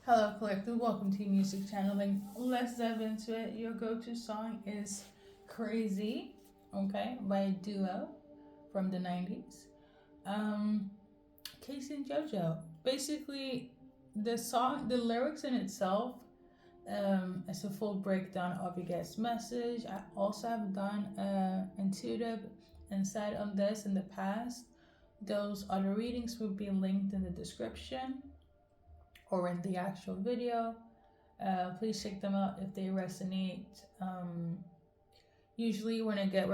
Hello, collective. Welcome to Music Channeling. Let's dive into it. Your go-to song is "Crazy," okay, by Duo from the '90s. Um, Casey and JoJo. Basically, the lyrics in itself, is a full breakdown of your guys' message. I also have done intuitive insight on this in the past. Those other readings will be linked in the description or in the actual video. Please check them out if they resonate. Usually, when I get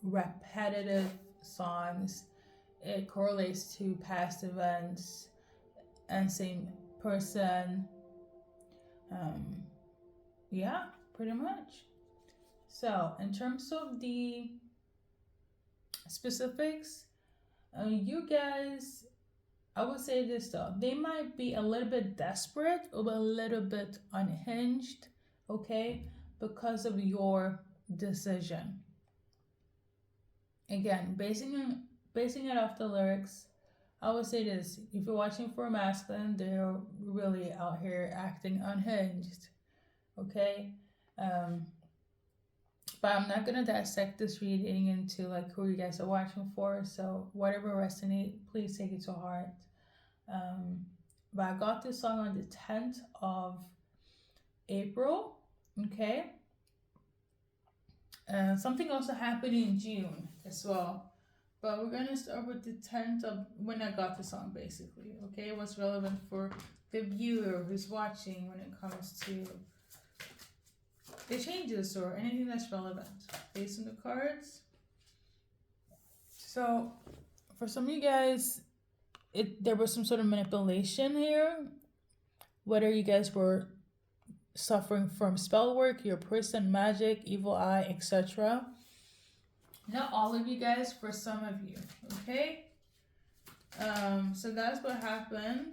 repetitive songs, it correlates to past events and same person. Um, yeah, pretty much. So, in terms of the specifics, you guys, I would say this though, they might be a little bit desperate or a little bit unhinged, okay, because of your decision. Again, basing it off the lyrics, I would say this: if you're watching for a masculine, they're really out here acting unhinged, okay. Um, but I'm not gonna dissect this reading into like who you guys are watching for. So whatever resonate, please take it to heart. Um, but I got this song on the 10th of April. Okay. Something also happened in June as well. But we're gonna start with the 10th of when I got the song, basically. Okay, what's relevant for the viewer who's watching when it comes to the changes or anything that's relevant based on the cards. So, for some of you guys, there was some sort of manipulation here. Whether you guys were suffering from spell work, your person, magic, evil eye, etc. Not all of you guys, for some of you, okay? So that's what happened.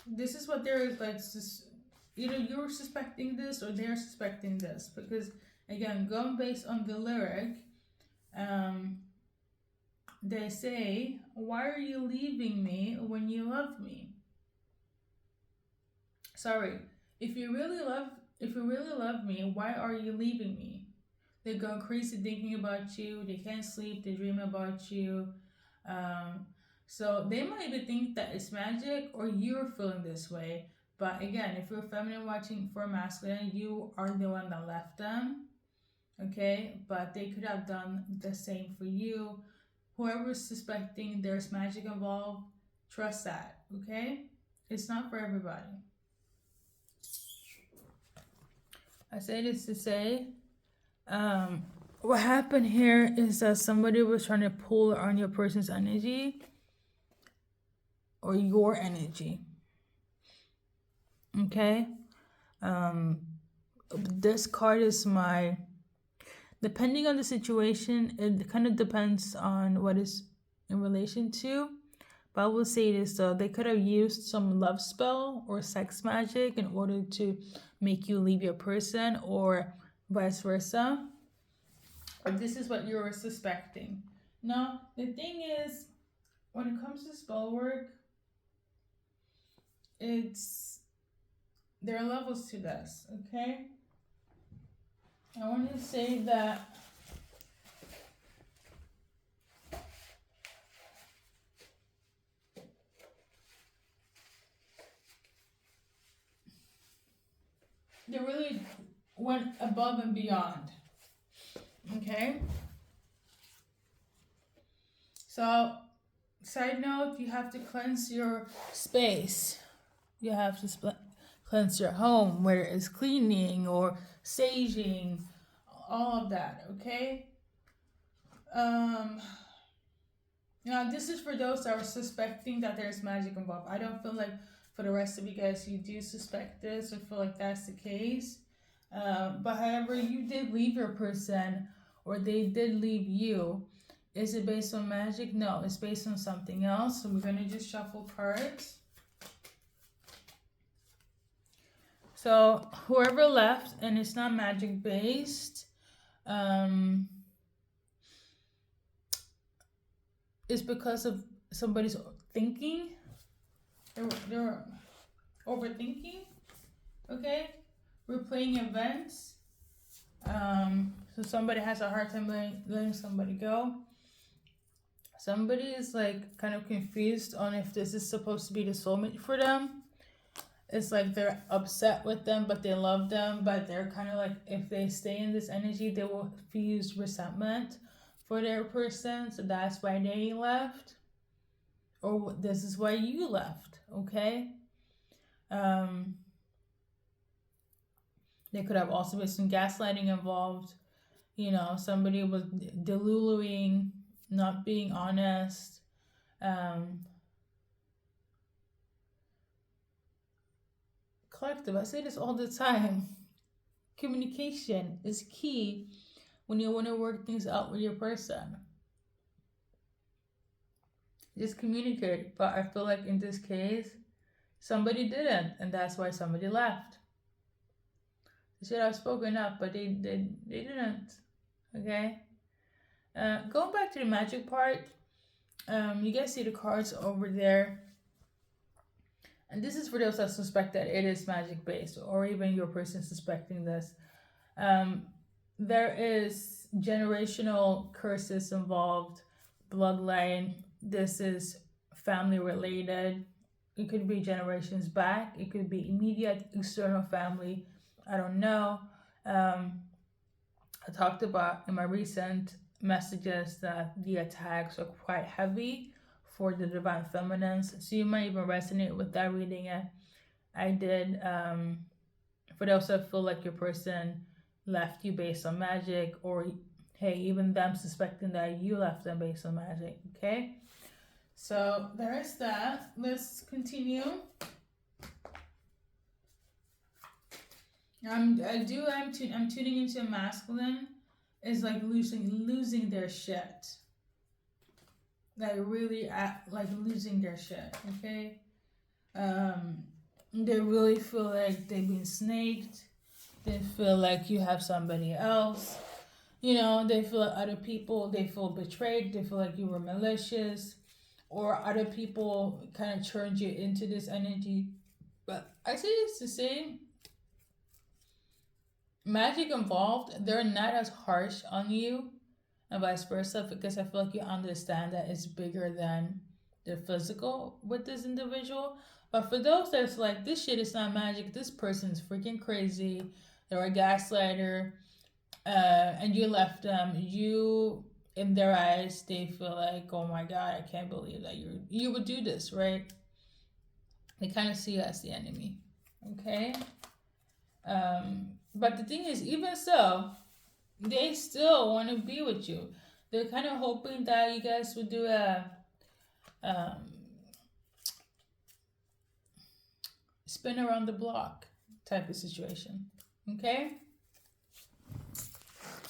This is what there is, like, either you're suspecting this or they're suspecting this, because again, going based on the lyric, they say, "Why are you leaving me when you love me?" Sorry, if you really love me, why are you leaving me? They go crazy thinking about you. They can't sleep. They dream about you. Um, so they might even think that it's magic or you're feeling this way. But again, if you're feminine watching for masculine, you are the one that left them. Okay, but they could have done the same for you. Whoever's suspecting there's magic involved, trust that. Okay, it's not for everybody. I say this to say, what happened here is that somebody was trying to pull on your person's energy or your energy. Okay? This card is depending on the situation, it kind of depends on what is in relation to. But I will say this though, they could have used some love spell or sex magic in order to make you leave your person or vice versa. Or this is what you're suspecting. Now, the thing is, when it comes to spell work, there are levels to this, okay? I want to say that they really went above and beyond, okay? So, side note, you have to cleanse your space. You have to cleanse your home, whether it's cleaning or saging, all of that, okay? Now this is for those that are suspecting that there's magic involved. I don't feel like for the rest of you guys you do suspect this or feel like that's the case. But however, you did leave your person or they did leave you. Is it based on magic? No, it's based on something else. So we're gonna just shuffle cards. So whoever left and it's not magic based, it's because of somebody's thinking. They're overthinking. Okay, replaying events. So somebody has a hard time letting somebody go. Somebody is like kind of confused on if this is supposed to be the soulmate for them. It's like they're upset with them, but they love them, but they're kind of like, if they stay in this energy, they will fuse resentment for their person. So that's why they left, or this is why you left. Okay. There could have also been some gaslighting involved. You know, somebody was deluluing, not being honest. Collective, I say this all the time. Communication is key when you want to work things out with your person. Just communicate. But I feel like in this case, somebody didn't, and that's why somebody left. They should have spoken up, but they didn't. Okay. Going back to the magic part, you guys see the cards over there, and this is for those that suspect that it is magic based, or even your person suspecting this. There is generational curses involved, bloodline. This is family related. It could be generations back. It could be immediate external family. I don't know. I talked about in my recent messages that the attacks are quite heavy for the divine feminines, so you might even resonate with that reading it. I did. For those that feel like your person left you based on magic, or hey, even them suspecting that you left them based on magic. Okay, so there is that. Let's continue. I'm tuning into masculine is like losing their shit. Like really like losing their shit. Okay. They really feel like they've been snaked. They feel like you have somebody else. You know, they feel like other people, they feel betrayed. They feel like you were malicious, or other people kind of turned you into this energy. But I say this to say, magic involved, they're not as harsh on you, and vice versa, because I feel like you understand that it's bigger than the physical with this individual. But for those that's like, this shit is not magic, this person's freaking crazy, they're a gaslighter, and you left them, you, in their eyes, they feel like, oh my god, I can't believe that you would do this, right? They kind of see you as the enemy. Okay. But the thing is, even so, they still want to be with you. They're kind of hoping that you guys would do a spin around the block type of situation. Okay?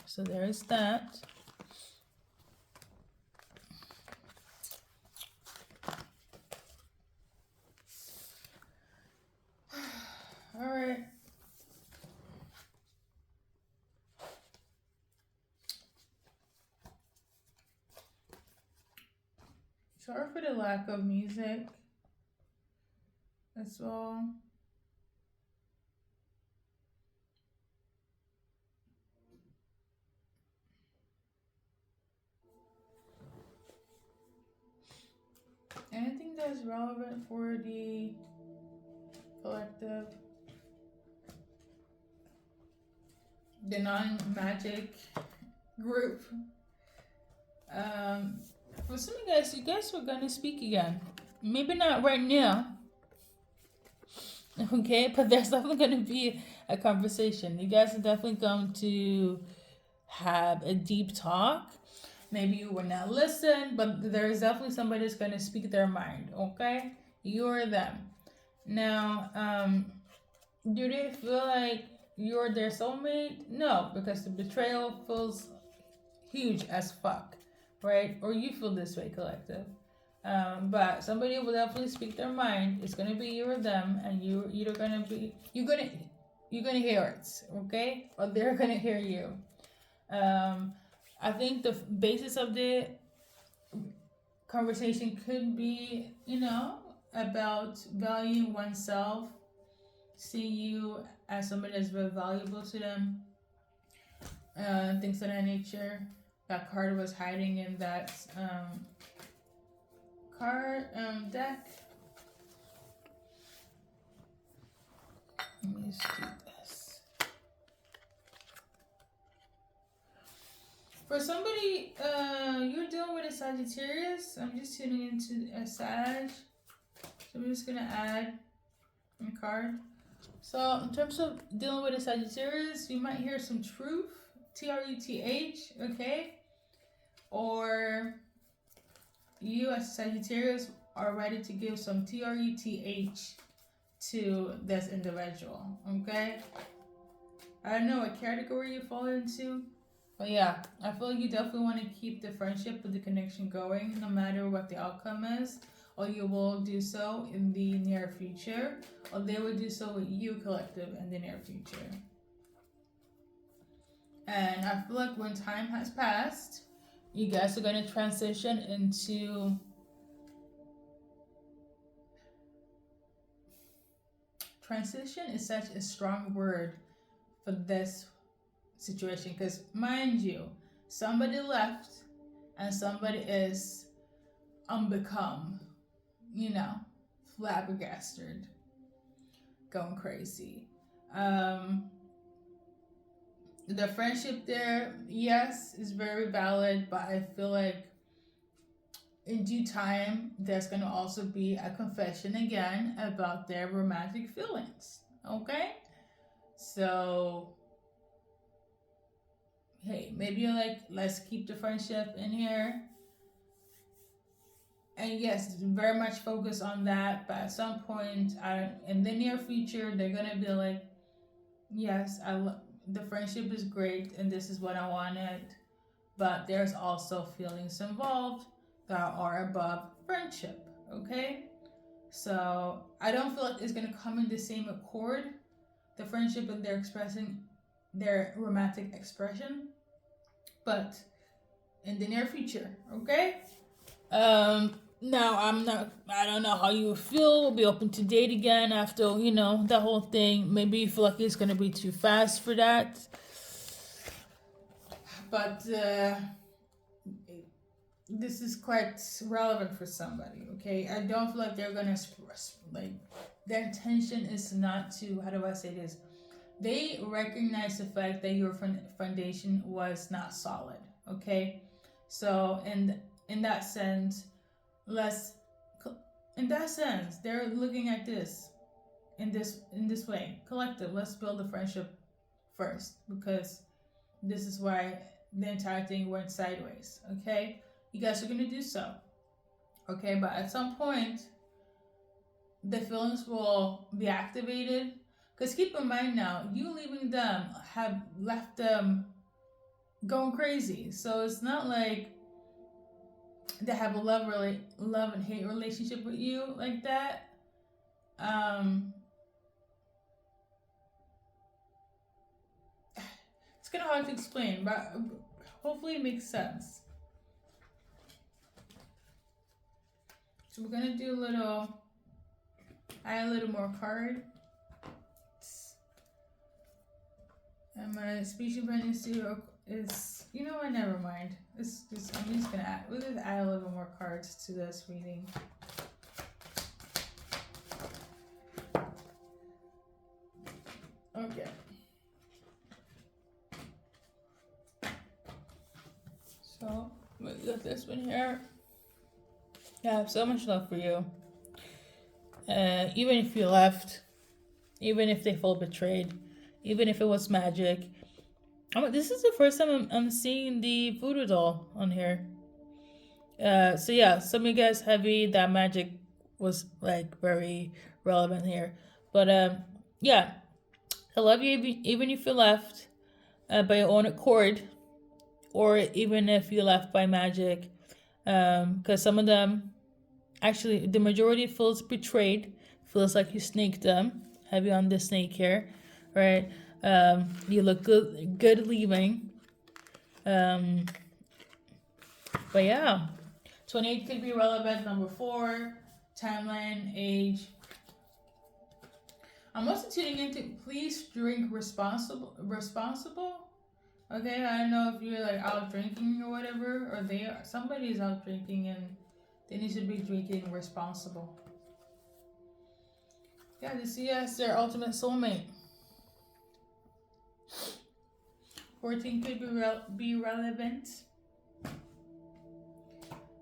So there is that. All right. Sorry for the lack of music as well. Anything that's relevant for the collective, the non-magic group. For some of you guys were gonna speak again. Maybe not right now. Okay, but there's definitely gonna be a conversation. You guys are definitely going to have a deep talk. Maybe you will not listen, but there's definitely somebody that's gonna speak their mind. Okay, you're them. Now, do they feel like you're their soulmate? No, because the betrayal feels huge as fuck, right? Or you feel this way, collective. But somebody will definitely speak their mind. It's gonna be you or them, and you're gonna hear it, okay? Or they're gonna hear you. I think the basis of the Conversation could be, about valuing oneself, seeing you as somebody that's very valuable to them, things of that nature. That card was hiding in that card deck. Let me just do this. For somebody, you're dealing with a Sagittarius. I'm just tuning into a Sag. So I'm just gonna add a card. So in terms of dealing with a Sagittarius, you might hear some truth, Truth, okay? Or you as Sagittarius are ready to give some Truth to this individual, okay? I don't know what category you fall into, but yeah, I feel like you definitely want to keep the friendship or the connection going no matter what the outcome is, or you will do so in the near future, or they will do so with you, collective, in the near future. And I feel like when time has passed, you guys are going to transition into transition is such a strong word for this situation, because mind you, somebody left and somebody is unbecome, flabbergasted, going crazy. The friendship there, yes, is very valid, but I feel like in due time, there's going to also be a confession again about their romantic feelings. Okay? So, hey, maybe you're like, let's keep the friendship in here. And yes, very much focus on that. But at some point, in the near future, they're going to be like, yes, the friendship is great and this is what I wanted. But there's also feelings involved that are above friendship, okay? So I don't feel like it's gonna come in the same accord, the friendship and they're expressing their romantic expression, but in the near future, okay? Now I don't know how you feel. We'll be open to date again after, the whole thing. Maybe you feel like it's gonna be too fast for that. But this is quite relevant for somebody, okay? I don't feel like they're gonna their intention is not to, how do I say this? They recognize the fact that your foundation was not solid, okay? So in that sense, they're looking at this in this way. Collective, let's build a friendship first, because this is why the entire thing went sideways, okay? You guys are going to do so, okay? But at some point, the feelings will be activated. Because keep in mind now, you leaving them have left them going crazy. So it's not like they have a love and hate relationship with you like that. It's kind of hard to explain, but hopefully it makes sense. So we're gonna do add a little more cards. And my speech impediment is, what, never mind. I'm just gonna we'll just add a little more cards to this reading. Okay. So we got this one here. I have so much love for you. Even if you left, even if they felt betrayed, even if it was magic. This is the first time I'm seeing the voodoo doll on here. So yeah, some of you guys heavy that magic was like very relevant here. But yeah, I love you even if you left by your own accord, or even if you left by magic. Because some of them, actually, the majority feels betrayed, feels like you snaked them. Heavy on the snake here, right? You look good leaving. But yeah, 28 could be relevant. Number 4, timeline, age. I'm also tuning into please drink responsible. Okay, I don't know if you're like out drinking or whatever, or somebody's out drinking and they need to be drinking responsible. Yeah, to see us their ultimate soulmate. 14 could be relevant.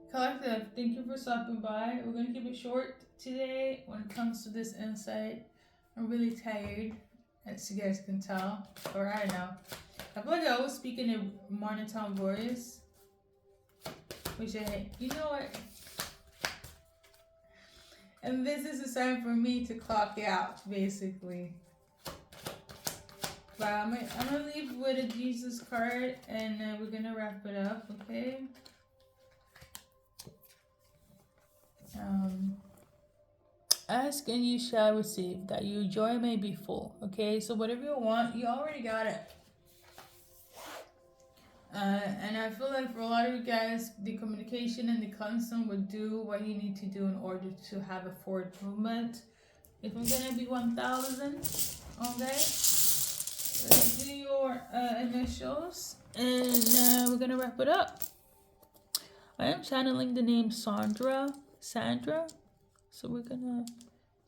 Collective, thank you for stopping by. We're going to keep it short today when it comes to this insight. I'm really tired, as you guys can tell. Or I don't know. I feel like I was speaking in monotone voice. Which I hate. You know what? And this is a sign for me to clock out, basically. But I'm gonna leave with a Jesus card, and we're gonna wrap it up, okay? Ask and you shall receive, that your joy may be full. Okay, so whatever you want, you already got it. And I feel like for a lot of you guys, the communication and the constant would do what you need to do in order to have a forward movement. If I'm gonna be 1,000, okay? Let's do your initials, and we're gonna wrap it up. I am channeling the name Sandra. So we're gonna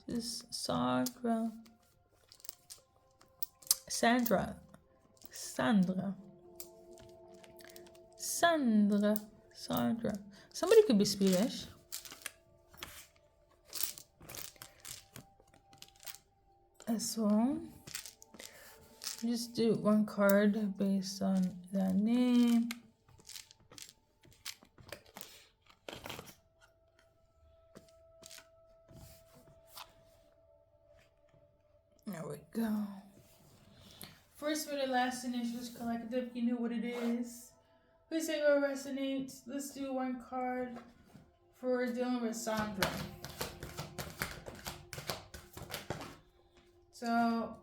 just Sandra. Somebody could be Swedish. As well. Just do one card based on that name. There we go. First for the last initials, collective, you know what it is. Please say what resonates. Let's do one card for dealing with Sandra. So,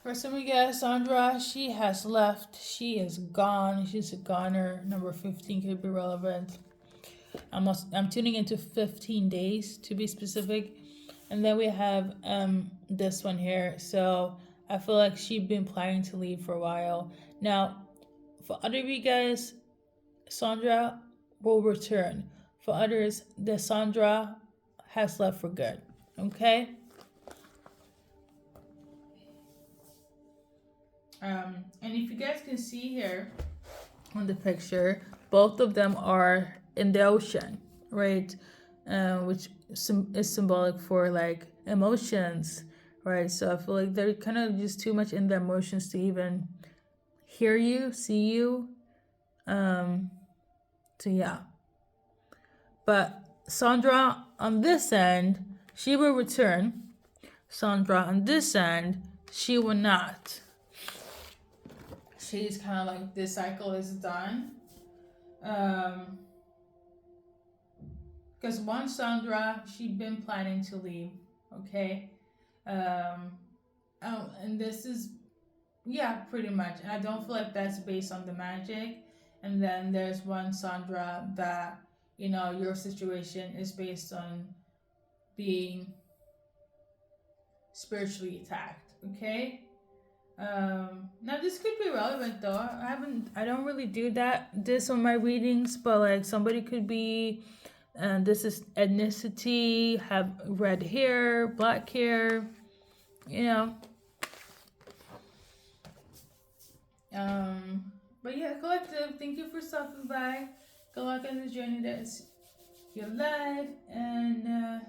for some of you guys, Sandra, she has left. She is gone. She's a goner. Number 15 could be relevant. I'm tuning into 15 days to be specific. And then we have this one here. So I feel like she's been planning to leave for a while. Now, for other of you guys, Sandra will return. For others, the Sandra has left for good. Okay? And if you guys can see here on the picture, both of them are in the ocean, right? Which is symbolic for like emotions, right? So I feel like they're kind of just too much in their emotions to even hear you, see you. So yeah. But Sandra on this end, she will return. Sandra on this end, she will not. She's kind of like, this cycle is done. Because one Sandra, she'd been planning to leave, okay? And this is, yeah, pretty much. And I don't feel like that's based on the magic. And then there's one Sandra that, you know, your situation is based on being spiritually attacked, okay? Now this could be relevant though. I don't really do this on my readings, but like somebody could be, this is ethnicity, have red hair, black hair, you know. But yeah, collective, thank you for stopping by. Good luck on the journey that's your life, and